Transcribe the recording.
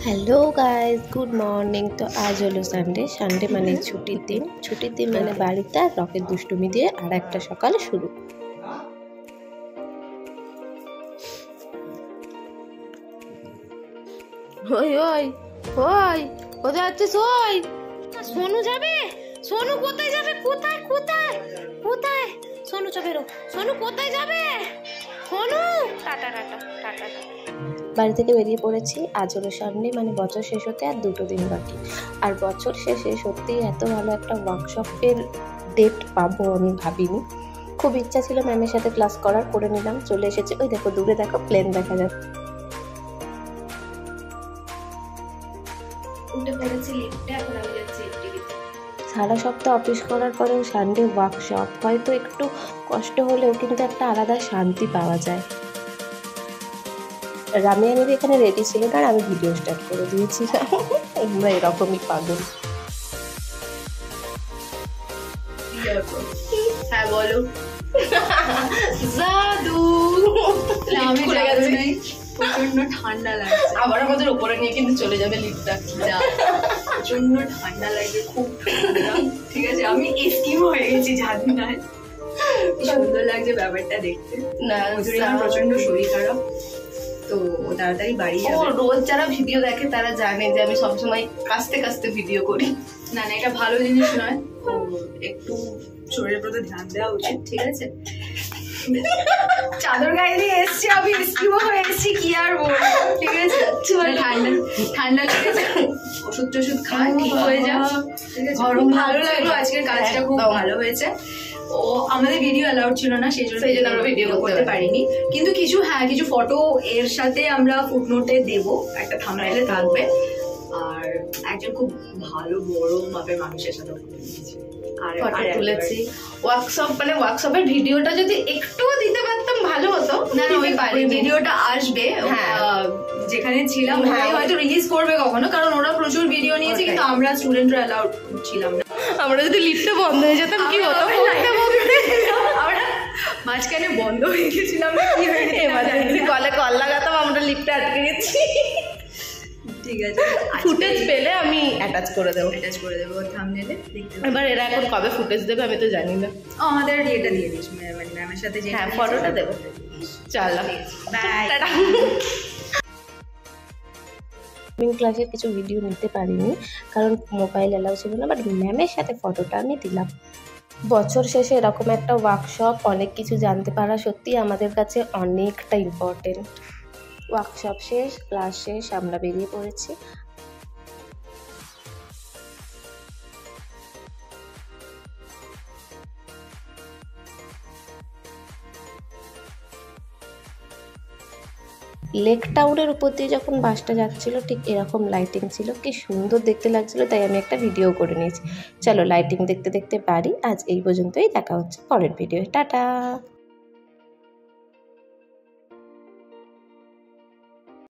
Hello guys, good morning. তো আজ হলো সানডে মানে ছুটির দিন মানে বাড়িতে আর রকেট দুষ্টুমি দিয়ে আর একটা সকাল শুরু। ওই ওই ওই কোথায় যাচ্ছিস? ওই সোনু যাবে। সোনু কোথায় যাবে? কোথায় কোথায় কোথায়? সোনু চবে রো। সোনু কোথায় যাবে? Sonu tata tata tata. বাড়ি থেকে বেরিয়ে পড়েছি। আজ হলো সানডে মানে বছর শেষ হতে আর 2 দিন বাকি। আর বছর শেষে সত্যি এত ভালো একটা ওয়ার্কশপের ডেট পাবো আমি ভাবিনি। খুব ইচ্ছা ছিল ম্যামের সাথে ক্লাস করার, করে নিলাম। চলে এসেছে। ওই দেখো দূরে দেখো প্লেন দেখা যাচ্ছে। উঠে পড়েছি লিফটে, এখন আমি যাচ্ছি এফটিভিতে। সারা সপ্তাহ অফিস করার পরেও সানডে ওয়ার্কশপ, হয়তো একটু কষ্ট হলেও কিন্তু একটা আলাদা শান্তি পাওয়া যায়। রামিয়ানির এখানে রেডি ছিল না আর আমি ভিডিও স্টার্ট করে দিয়েছিলাম। আমরা এরকমই পাগল। হ্যাঁ বলো। জাদু। আমি নাই, প্রচন্ড ঠান্ডা লাগছে। আবার আমাদের উপরে নিয়ে কিন্তু চলে যাবে লিফটটা। প্রচন্ড ঠান্ডা লাগছে, খুব ঠান্ডা। ঠিক আছে, আমি এস্কিমো হয়ে গেছি ঝাঁঝনায়। কি সুন্দর লাগছে ব্যাপারটা দেখতে। না প্রচন্ড শরীর খারাপ, তো তাড়াতাড়ি বাড়ি যাবে। রোজ যারা ভিডিও দেখে তারা জানে যে আমি সবসময় কাস্তে কাস্তে ভিডিও করি। না না, এটা ভালো জিনিস নয়, একটু শরীরের প্রতি ধ্যান দেওয়া উচিত। ঠিক আছে, চাদর গায়ে দিয়ে এসছি, আমি এস্কিমো হয়ে এসছি, কি আর বলবো। ঠিক আছে, ঠান্ডা লেগেছে, ওষুধ টষুধ খা, ঠিক হয়ে যা। ঠিক আছে, খুব ভালো লাগলো, আজকের কাজটা খুব ভালো হয়েছে। ও আমাদের ভিডিও অ্যালাউড ছিল না, সেই জন্য আমরা ভিডিও করতে পারিনি, কিন্তু কিছু ফটো এর সাথে আমরা ফুটনোটে দেবো, একটা থাম্বনেইলে থাকবে। আর একজন খুব ভালো বড় মাপের মানুষের সাথে ফটো তুলেছি। ওয়ার্কশপের ভিডিওটা যদি একটু দিতে পারতাম ভালো হতো। না না, ওই ভিডিওটা আসবে, যেখানে ছিলাম হয়তো রিলিজ করবে কখনো, কারণ ওরা প্রচুর ভিডিও নিয়েছে, কিন্তু আমরা স্টুডেন্টরা অ্যালাউড ছিলাম না। আমরা যদি লিফটে বন্ধ হয়ে যেতাম কি হতো? আমরা মাঝখানে বন্ধ হয়ে গেছিলাম, কি হয়েছে এমার্জেন্সি কলে কল লাগাতাম, আমরা লিফটে আটকে গেছি। ঠিক আছে, ফুটেজ পেলে আমি অ্যাটাচ করে দেবো থাম্বনেইলে। এবার এরা এখন কবে ফুটেজ দেবে আমি তো জানি না। আমাদের এটা দিয়ে দিস, ম্যামের সাথে যে ফটোটা দেবো। চলো বাই। ক্লাসের কিছু ভিডিও নিতে পারিনি কারণ মোবাইল অ্যালাউ ছিল না, বাট ম্যামের সাথে ফটোটা আমি দিলাম। বছর শেষে এরকম একটা ওয়ার্কশপ, অনেক কিছু জানতে পারা সত্যি আমাদের কাছে অনেকটা ইম্পর্টেন্ট। ওয়ার্কশপ শেষ, ক্লাস শেষ, আমরা বেরিয়ে পড়েছি। লেক টাউনের উপর দিয়ে যখন বাসটা যাচ্ছিল ঠিক এরকম লাইটিং ছিল, কি সুন্দর দেখতে লাগছিল, তাই আমি একটা ভিডিও করে নিয়েছি। চলো লাইটিং দেখতে দেখতে বাড়ি। আজ এই পর্যন্তই, দেখা হচ্ছে পরের ভিডিও। টাটা।